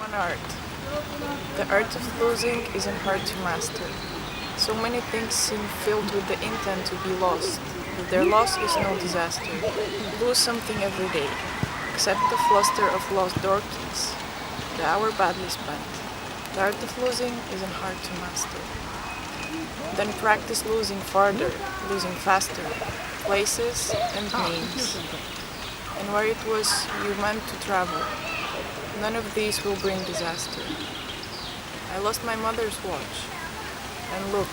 One art. The art of losing isn't hard to master. So many things seem filled with the intent to be lost, but their loss is no disaster. Lose something every day. Accept the fluster of lost door keys. The hour badly spent. The art of losing isn't hard to master. Then practice losing farther, losing faster, places and names, and where it was you meant to travel. None of these will bring disaster. I lost my mother's watch, and look,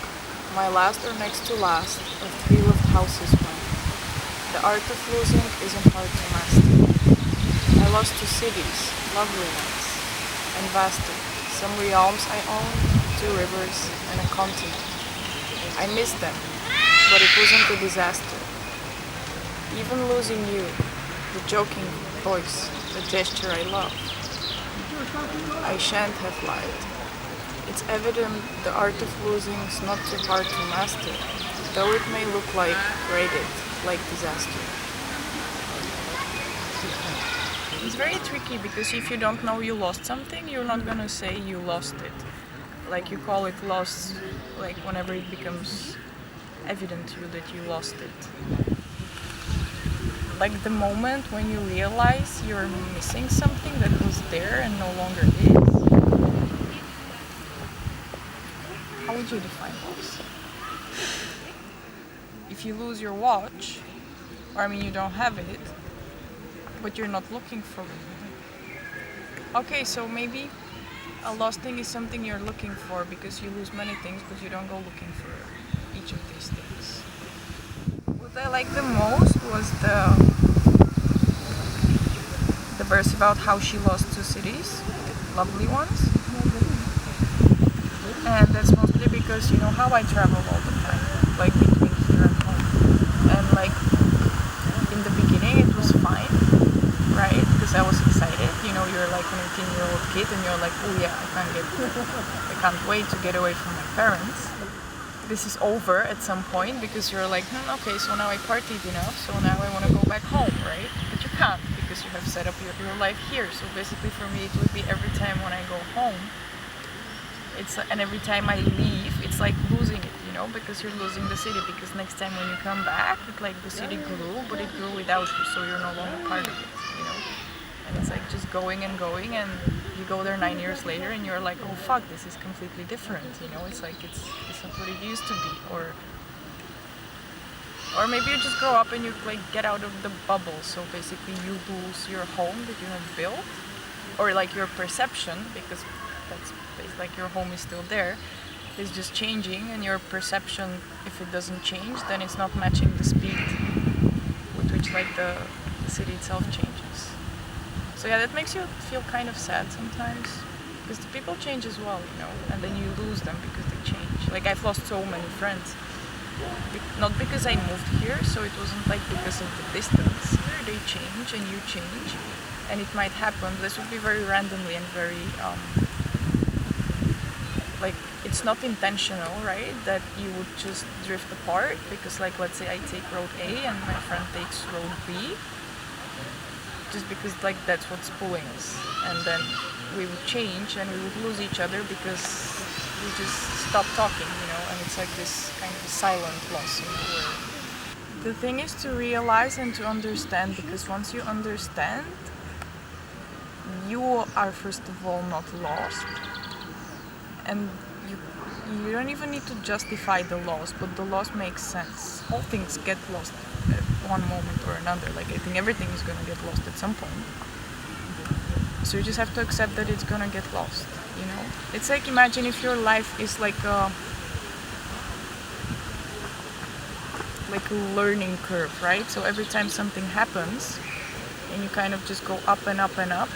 my last or next to last of 3 loved houses went. The art of losing isn't hard to master. I lost 2 cities, lovely ones, and vaster, some realms I own, 2 rivers, and a continent. I missed them, but it wasn't a disaster. Even losing you, the joking voice, the gesture I love, I shan't have lied. It's evident the art of losing is not too hard to master, though it may look like graded, like disaster. It's very tricky because if you don't know you lost something, you're not gonna say you lost it. Like you call it loss, like whenever it becomes evident to you that you lost it. Like the moment when you realize you're missing something that was there and no longer is. How would you define loss? If you lose your watch, or you don't have it, but you're not looking for it. Okay, so maybe a lost thing is something you're looking for because you lose many things, but you don't go looking for each of these things. What I liked the most was the verse about how she lost 2 cities, lovely ones. And that's mostly because you know how I travel all the time, like between here and home. And like in the beginning it was fine, right? Because I was excited. You know, you're like an 18-year-old kid and you're like, oh yeah, I can't wait to get away from my parents. This is over at some point because you're like, okay, so now I partied enough, so now I want to go back home, right? But you can't because you have set up your life here. So basically for me it would be every time when I go home, and every time I leave, it's like losing it, you know, because you're losing the city. Because next time when you come back, it's like the city grew, but it grew without you, so you're no longer part of it, you know. And it's like just going, and you go there 9 years later, and you're like, oh fuck, this is completely different, you know. It's like it's not what it used to be, or maybe you just grow up and you like get out of the bubble. So basically, you lose your home that you have built, or like your perception, because that's like your home is still there, is just changing, and your perception, if it doesn't change, then it's not matching the speed with which like the city itself changes. So yeah, that makes you feel kind of sad sometimes, because the people change as well, you know, and then you lose them because they change. Like I've lost so many friends, not because I moved here, so it wasn't like because of the distance. They change and you change, and it might happen. This would be very randomly and very like it's not intentional, right? That you would just drift apart because, like, let's say I take road A and my friend takes road B, just because like that's what's pulling us, and then we would change and we would lose each other because we just stop talking, you know. And it's like this kind of silent loss in the world. The thing is to realize and to understand, because once you understand, you are first of all not lost. And you don't even need to justify the loss, but the loss makes sense. All things get lost at one moment or another. Like I think everything is gonna get lost at some point. So you just have to accept that it's gonna get lost, you know? It's like, imagine if your life is like a learning curve, right? So every time something happens, and you kind of just go up and up and up,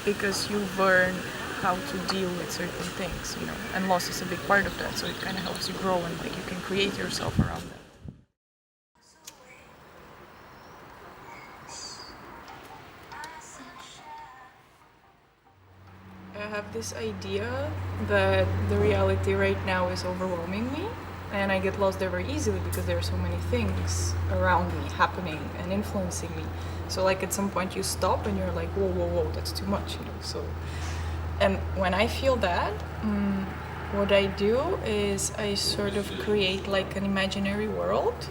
because you learn how to deal with certain things, you know, and loss is a big part of that, so it kind of helps you grow, and like you can create yourself around that. I have this idea that the reality right now is overwhelming me, and I get lost there very easily because there are so many things around me happening and influencing me. So like at some point you stop and you're like, whoa, that's too much, you know. So And when I feel that, what I do is I sort of create like an imaginary world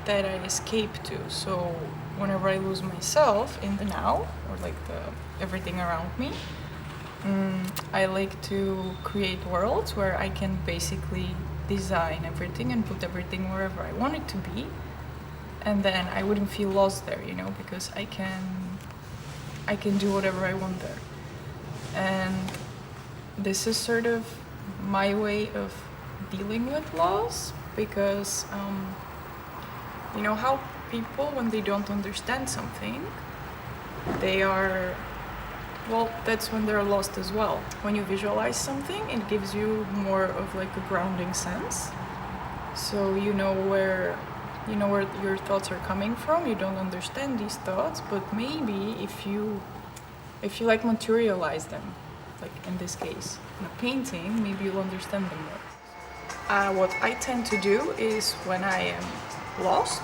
that I escape to. So whenever I lose myself in the now, or like everything around me, I like to create worlds where I can basically design everything and put everything wherever I want it to be, and then I wouldn't feel lost there, because I can do whatever I want there. And this is sort of my way of dealing with loss, because how people, when they don't understand something, that's when they're lost as well. When you visualize something, it gives you more of like a grounding sense. So you know where your thoughts are coming from. You don't understand these thoughts, but maybe if you like materialize them, like in this case, in a painting, maybe you'll understand them more. What I tend to do is when I am lost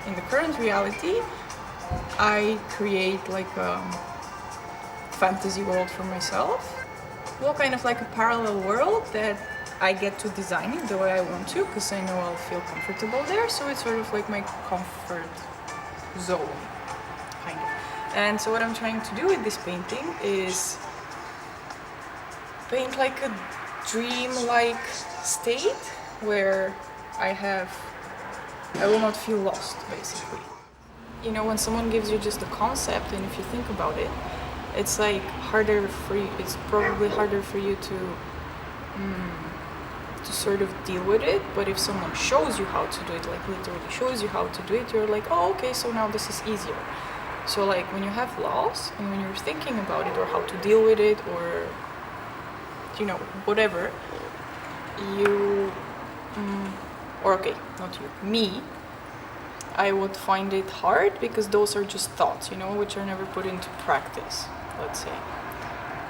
in the current reality, I create like a fantasy world for myself. Well, kind of like a parallel world that I get to design it the way I want to, because I know I'll feel comfortable there. So it's sort of like my comfort zone, kind of. And so what I'm trying to do with this painting is paint like a dream-like state where I will not feel lost, basically. When someone gives you just a concept, and if you think about it, it's like it's probably harder for you to sort of deal with it. But if someone shows you how to do it, like literally shows you how to do it, you're like, oh, okay, so now this is easier. So like when you have loss and when you're thinking about it or how to deal with it or whatever, me, I would find it hard because those are just thoughts, which are never put into practice, let's say.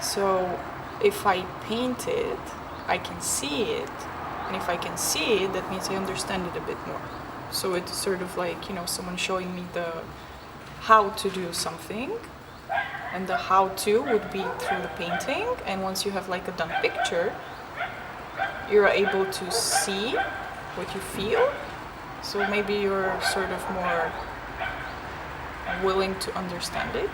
So if I paint it, I can see it, and if I can see it, that means I understand it a bit more. So it's sort of like, someone showing me the how to do something, and the how-to would be through the painting, and once you have like a done picture, you're able to see what you feel, so maybe you're sort of more willing to understand it.